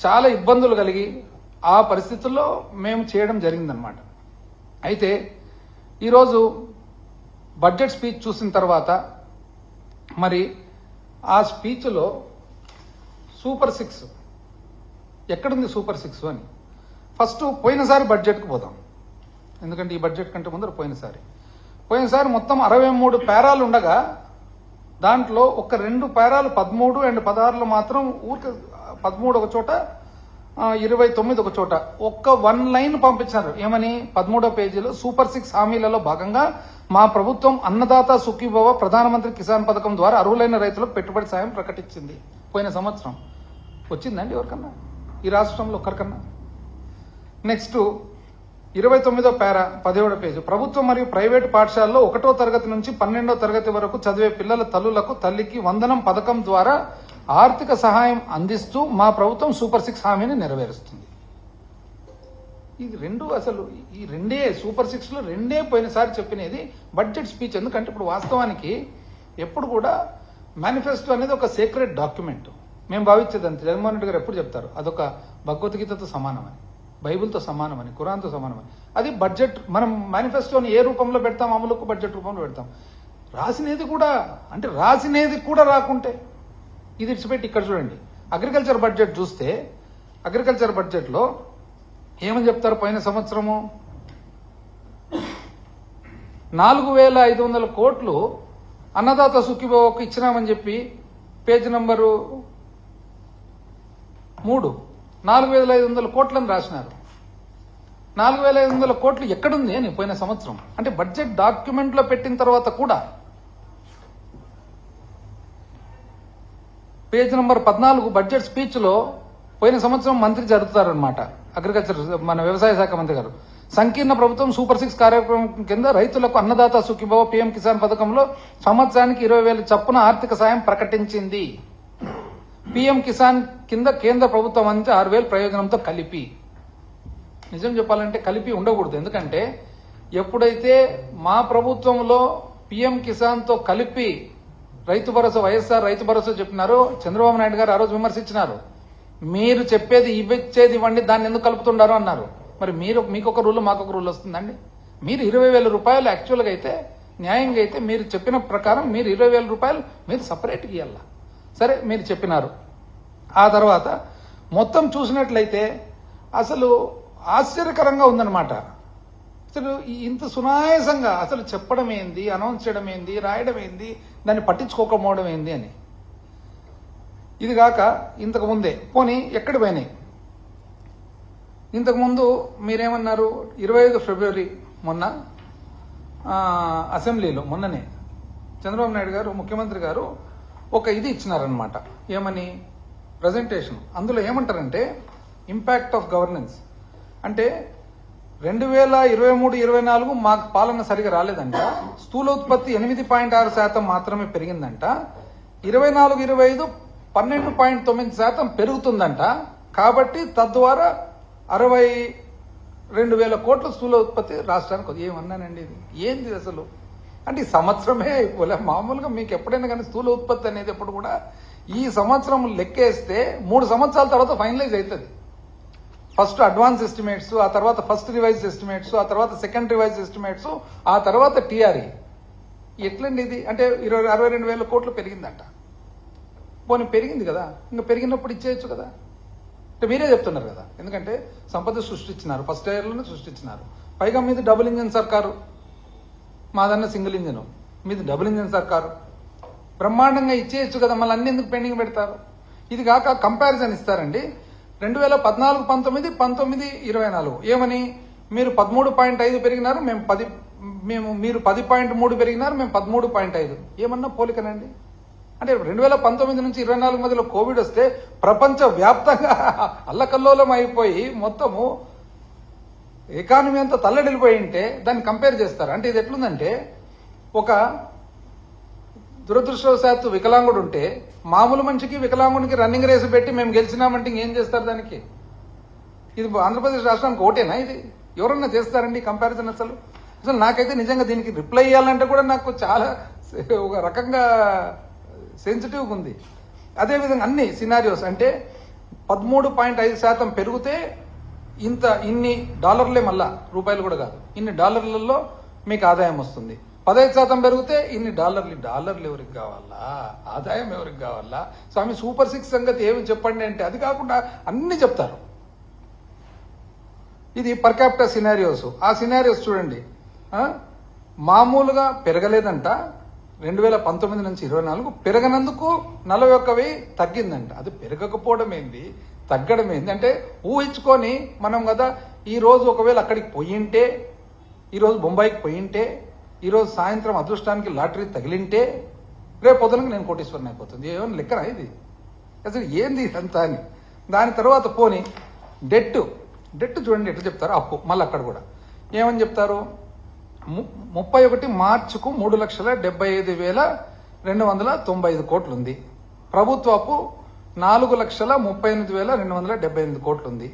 చాలా ఇబ్బందులు కలిగి ఆ పరిస్థితుల్లో మేము చేయడం జరిగిందనమాట. అయితే ఈరోజు బడ్జెట్ స్పీచ్ చూసిన తర్వాత మరి ఆ స్పీచ్లో సూపర్ 6 ఎక్కడుంది సూపర్ 6 అని ఫస్ట్ పోయినసారి బడ్జెట్కి పోదాం. ఎందుకంటే ఈ బడ్జెట్ కంటే ముందర పోయినసారి మొత్తం 63 పేరాలు ఉండగా దాంట్లో ఒక 2 పేరాలు 13 అండ్ 16లో మాత్రం ఊరికి 13 ఒక చోట 29 ఒక చోట ఒక్క 1 లైన్ పంపించారు. ఏమని 13వ పేజీలో సూపర్ 6 హామీలలో భాగంగా మా ప్రభుత్వం అన్నదాత సుఖీభవ ప్రధానమంత్రి కిసాన్ పథకం ద్వారా అర్హులైన రైతులకు పెట్టుబడి సాయం ప్రకటించింది. పోయిన సంవత్సరం వచ్చిందండి ఎవరికన్నా ఈ రాష్ట్రంలో ఒక్కరికన్నా? నెక్స్ట్ 29వ పేరా 17వ పేజీ ప్రభుత్వం మరియు ప్రైవేటు పాఠశాలలో 1వ తరగతి నుంచి 12వ తరగతి వరకు చదివే పిల్లల తల్లులకు తల్లికి వందనం పథకం ద్వారా ఆర్థిక సహాయం అందిస్తూ మా ప్రభుత్వం సూపర్ 6 హామీని నెరవేరుస్తుంది. ఇది రెండు అసలు ఈ రెండే సూపర్ 6లో రెండే పోయినసారి చెప్పినది బడ్జెట్ స్పీచ్. ఎందుకంటే ఇప్పుడు వాస్తవానికి ఎప్పుడు కూడా మేనిఫెస్టో అనేది ఒక సీక్రెట్ డాక్యుమెంట్ మేము భావించేది అంతే. జగన్మోహన్ రెడ్డి గారు ఎప్పుడు చెప్తారు అదొక భగవద్గీతతో సమానమని, బైబిల్తో సమానమని, ఖురాన్తో సమానమని. అది బడ్జెట్ మనం మేనిఫెస్టోని ఏ రూపంలో పెడతాం, అమలుకు బడ్జెట్ రూపంలో పెడతాం. రాసినది కూడా రాకుంటే ఇది ఇచ్చిపెట్టి ఇక్కడ చూడండి అగ్రికల్చర్ బడ్జెట్ చూస్తే అగ్రికల్చర్ బడ్జెట్లో ఏమని చెప్తారు? పోయిన సంవత్సరము 4,500 కోట్లు అన్నదాత సుఖీభవకు ఇచ్చినామని చెప్పి పేజ్ నంబరు 3 4,500 కోట్లని రాసినారు. 4,500 కోట్లు ఎక్కడుంది అని పోయిన సంవత్సరం అంటే బడ్జెట్ డాక్యుమెంట్ లో పెట్టిన తర్వాత కూడా పేజ్ నంబర్ 14 బడ్జెట్ స్పీచ్ లో పోయిన సంవత్సరం మంత్రి జరుపుతారనమాట. అగ్రికల్చర్ మన వ్యవసాయ శాఖ మంత్రి గారు సంకీర్ణ ప్రభుత్వం సూపర్ 6 కార్యక్రమం కింద రైతులకు అన్నదాత సుఖీభవ పీఎం కిసాన్ పథకంలో సంవత్సరానికి 20,000 చొప్పున ఆర్థిక సాయం ప్రకటించింది. పీఎం కిసాన్ కింద కేంద్ర ప్రభుత్వం అందించే 6,000 ప్రయోజనంతో కలిపి. నిజం చెప్పాలంటే కలిపి ఉండకూడదు. ఎందుకంటే ఎప్పుడైతే మా ప్రభుత్వంలో పీఎం కిసాన్ తో కలిపి రైతు భరోసా వైఎస్ఆర్ రైతు భరోసా చెప్పినారో చంద్రబాబు నాయుడు గారు ఆ రోజు విమర్శించినారు. మీరు చెప్పేది ఇవ్వచ్చేది ఇవ్వండి దాన్ని ఎందుకు కలుపుతుండారు అన్నారు. మరి మీకు ఒక రూల్ మాకొక రూల్ వస్తుందండి. మీరు 20,000 రూపాయలు యాక్చువల్గా అయితే న్యాయంగా అయితే మీరు చెప్పిన ప్రకారం మీరు 20,000 రూపాయలు మీరు సపరేట్గా ఇవ్వాల. సరే మీరు చెప్పినారు. ఆ తర్వాత మొత్తం చూసినట్లయితే అసలు ఆశ్చర్యకరంగా ఉందన్నమాట. అసలు ఇంత సునాయాసంగా అసలు చెప్పడం ఏంది, అనౌన్స్ చేయడం ఏంది, రాయడం ఏంది, దాన్ని పట్టించుకోకపోవడం ఏంది అని. ఇది కాక ఇంతకు ముందే పోనీ ఎక్కడ పోయినాయి. ఇంతకుముందు మీరేమన్నారు 25 ఫిబ్రవరి మొన్న అసెంబ్లీలో మొన్ననే చంద్రబాబు నాయుడు గారు ముఖ్యమంత్రి గారు ఒక ఇది ఇచ్చినారనమాట. ఏమని ప్రజెంటేషన్. అందులో ఏమంటారంటే ఇంపాక్ట్ ఆఫ్ గవర్నెన్స్ అంటే 2023-24 మాకు పాలన సరిగా రాలేదంట. స్థూల ఉత్పత్తి 8.6% మాత్రమే పెరిగిందంట. 24-25 12.9% పెరుగుతుందంట. కాబట్టి తద్వారా 62,000 కోట్ల స్థూల ఉత్పత్తి రాష్ట్రానికి. ఏమన్నానండి ఇది ఏంది అసలు అంటే ఈ సంవత్సరమే అయిపోలే. మామూలుగా మీకు ఎప్పుడైనా కానీ స్థూల ఉత్పత్తి అనేది ఎప్పుడు కూడా ఈ సంవత్సరం లెక్కేస్తే 3 సంవత్సరాల తర్వాత ఫైనలైజ్ అవుతుంది. ఫస్ట్ అడ్వాన్స్ ఎస్టిమేట్స్, ఆ తర్వాత ఫస్ట్ రివైజ్ ఎస్టిమేట్స్, ఆ తర్వాత సెకండ్ రివైజ్ ఎస్టిమేట్స్, ఆ తర్వాత టీఆర్ఈ. ఎట్లండి ఇది అంటే 62,000 కోట్లు పెరిగిందంట. పోనీ పెరిగింది కదా, ఇంకా పెరిగినప్పుడు ఇచ్చేయచ్చు కదా అంటే మీరే చెప్తున్నారు కదా. ఎందుకంటే సంపద సృష్టించినారు, ఫస్ట్ ఇయర్లోనే సృష్టించినారు. పైగా మీది డబుల్ ఇంజిన్ సర్కారు, మాదన్న సింగిల్ ఇంజిన్, మీది డబుల్ ఇంజిన్ సర్కారు. బ్రహ్మాండంగా ఇచ్చేయచ్చు కదా, మళ్ళీ అన్ని ఎందుకు పెండింగ్ పెడతారు? ఇది కాక కంపారిజన్ ఇస్తారండి 2014-19, 19-24 ఏమని మీరు 13.5 పెరిగినారు, మీరు 10.3 పెరిగినారు, మేము 13.5. ఏమన్నా పోలికనండి అంటే 2019 నుంచి 24 మధ్యలో కోవిడ్ వస్తే ప్రపంచ వ్యాప్తంగా అల్లకల్లోలం అయిపోయి మొత్తము ఎకానమీ అంతా తల్లడిల్లిపోయి ఉంటే దాన్ని కంపేర్ చేస్తారు. అంటే ఇది ఎట్లుందంటే ఒక దురదృష్టవశాత్తు వికలాంగుడు ఉంటే మామూలు మనిషికి వికలాంగుడికి రన్నింగ్ రేసు పెట్టి మేము గెలిచినామంటే ఇంకేం చేస్తారు దానికి? ఇది ఆంధ్రప్రదేశ్ రాష్ట్రానికి ఓటేనా? ఇది ఎవరన్నా చేస్తారండి కంపారిజన్? అసలు నాకైతే నిజంగా దీనికి రిప్లై ఇవ్వాలంటే కూడా నాకు చాలా ఒక రకంగా సెన్సిటివ్గా ఉంది. అదేవిధంగా అన్ని సినారియోస్ అంటే 13.5% పెరిగితే ఇన్ని డాలర్లే, మళ్ళా రూపాయలు కూడా కాదు, ఇన్ని డాలర్లలో మీకు ఆదాయం వస్తుంది. 15% పెరిగితే ఇన్ని డాలర్లు ఎవరికి కావాలా, ఆదాయం ఎవరికి కావాలా? స్వామి సూపర్ 6 సంగతి ఏమి చెప్పండి అంటే అది కాకుండా అన్ని చెప్తారు. ఇది పర్ క్యాపిటల్ సినారియోస్. ఆ సినారియోస్ చూడండి, మామూలుగా పెరగలేదంట 2019 నుంచి 24 పెరగనందుకు 41,000 తగ్గిందంట. అది పెరగకపోవడం ఏంది, తగ్గడం ఏంది అంటే ఊహించుకొని మనం కదా. ఈ రోజు ఒకవేళ అక్కడికి పోయింటే, ఈరోజు బొంబాయికి పోయింటే, ఈరోజు సాయంత్రం అదృష్టానికి లాటరీ తగిలింటే రేపు పొద్దునకు నేను కోటీశ్వరుని అయిపోతుంది. ఏమైనా లెక్కనా ఇది? అసలు ఏంది ఇదంతా అని. దాని తర్వాత పోని డెట్ చూడండి ఎట్లా చెప్తారు, అప్పు. మళ్ళీ అక్కడ కూడా ఏమని చెప్తారు, 31 మార్చికు 3,75,295 కోట్లు ఉంది. ప్రభుత్వ అప్పు 4,38,278 కోట్లు ఉంది.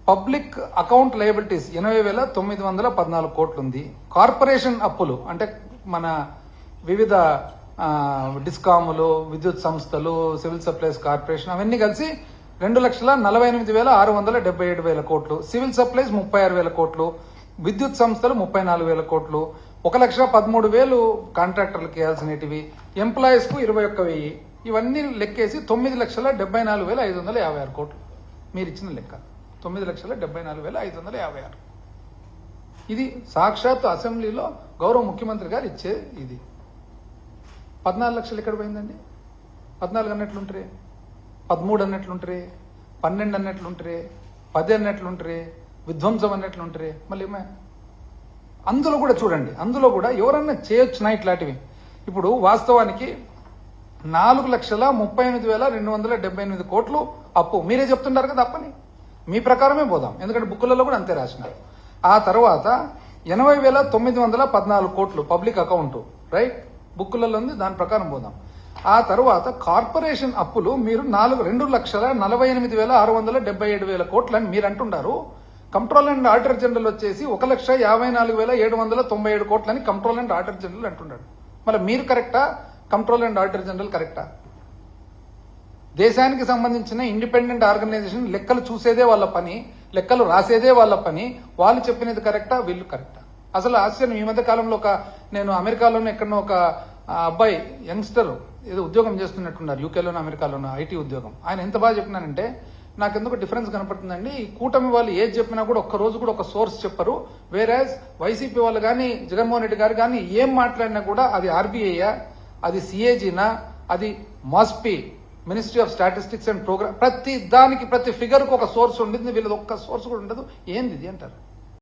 పబ్లిక్ అకౌంట్ లయబిలిటీస్ 80,914 కోట్లు ఉంది. కార్పొరేషన్ అప్పులు అంటే మన వివిధ డిస్కాములు, విద్యుత్ సంస్థలు, సివిల్ సప్లైస్ కార్పొరేషన్ అవన్నీ కలిసి 2,48,677 కోట్లు. సివిల్ సప్లైస్ 36,000 కోట్లు. విద్యుత్ సంస్థలు 34,000 కోట్లు. 1,13,000 కాంట్రాక్టర్లకు వేయాల్సినవి. ఎంప్లాయీస్ కు 21,000. ఇవన్నీ లెక్కేసి 9,74,556 కోట్లు మీరు ఇచ్చిన లెక్క. 9,74,556. ఇది సాక్షాత్ అసెంబ్లీలో గౌరవ ముఖ్యమంత్రి గారు ఇచ్చే ఇది. 14 లక్షలు ఎక్కడ పోయిందండి? 14 అన్నట్లుంటారే, 13 అన్నట్లుంటారే, 12 అన్నట్లుంటారే, 10 అన్నట్లుంటారే, విధ్వంసం అన్నట్లుంటారే. మళ్ళీ అందులో కూడా చూడండి, అందులో కూడా ఎవరన్నా చేయొచ్చునా ఇట్లాంటివి? ఇప్పుడు వాస్తవానికి 4,38,278 కోట్లు అప్పు. మీరే చెప్తుంటారు కదా అప్పని, మీ ప్రకారమే పోదాం, ఎందుకంటే బుక్కులలో కూడా అంతే రాసినారు. ఆ తర్వాత 80,914 కోట్లు పబ్లిక్ అకౌంట్, రైట్, బుక్కులలో ఉంది, దాని ప్రకారం పోదాం. ఆ తర్వాత కార్పొరేషన్ అప్పులు మీరు 2,48,677 కోట్లు అని మీరు అంటున్నారు. కంట్రోల్ అండ్ ఆడిటర్ జనరల్ వచ్చేసి 1,54,797 కోట్లని కంట్రోల్ అండ్ ఆడిటర్ జనరల్ అంటున్నాడు. మళ్ళీ మీరు కరెక్టా, కంట్రోల్ అండ్ ఆడిటర్ జనరల్ కరెక్టా? దేశానికి సంబంధించిన ఇండిపెండెంట్ ఆర్గనైజేషన్ లెక్కలు చూసేదే వాళ్ళ పని, లెక్కలు రాసేదే వాళ్ళ పని. వాళ్ళు చెప్పినది కరెక్టా, వీళ్ళు కరెక్టా? అసలు ఆశ్చర్యం, ఈ మధ్య కాలంలో నేను అమెరికాలోనే ఎక్కడో ఒక అబ్బాయి యంగ్స్టర్ ఏదో ఉద్యోగం చేస్తున్నట్టున్నారు, యూకేలోనో అమెరికాలోనో ఐటీ ఉద్యోగం. ఆయన ఎంత బాగా చెప్పినానంటే నాకు ఎందుకు డిఫరెన్స్ కనపడుతుందండి. ఈ కూటమి వాళ్ళు ఏది చెప్పినా కూడా ఒక్క రోజు కూడా ఒక సోర్స్ చెప్పరు. వేరేజ్ వైసీపీ వాళ్ళు కానీ జగన్మోహన్ రెడ్డి గారు కానీ ఏం మాట్లాడినా కూడా అది ఆర్బీఐయా, అది సిఏజీనా, అది MOSPI, ministry of statistics and programme, ప్రతి దానికి ప్రతి ఫిగర్ కు ఒక సోర్స్ ఉండింది. వీళ్ళది ఒక్క సోర్స్ కూడా ఉండదు. ఏంది ఇది అంటారు.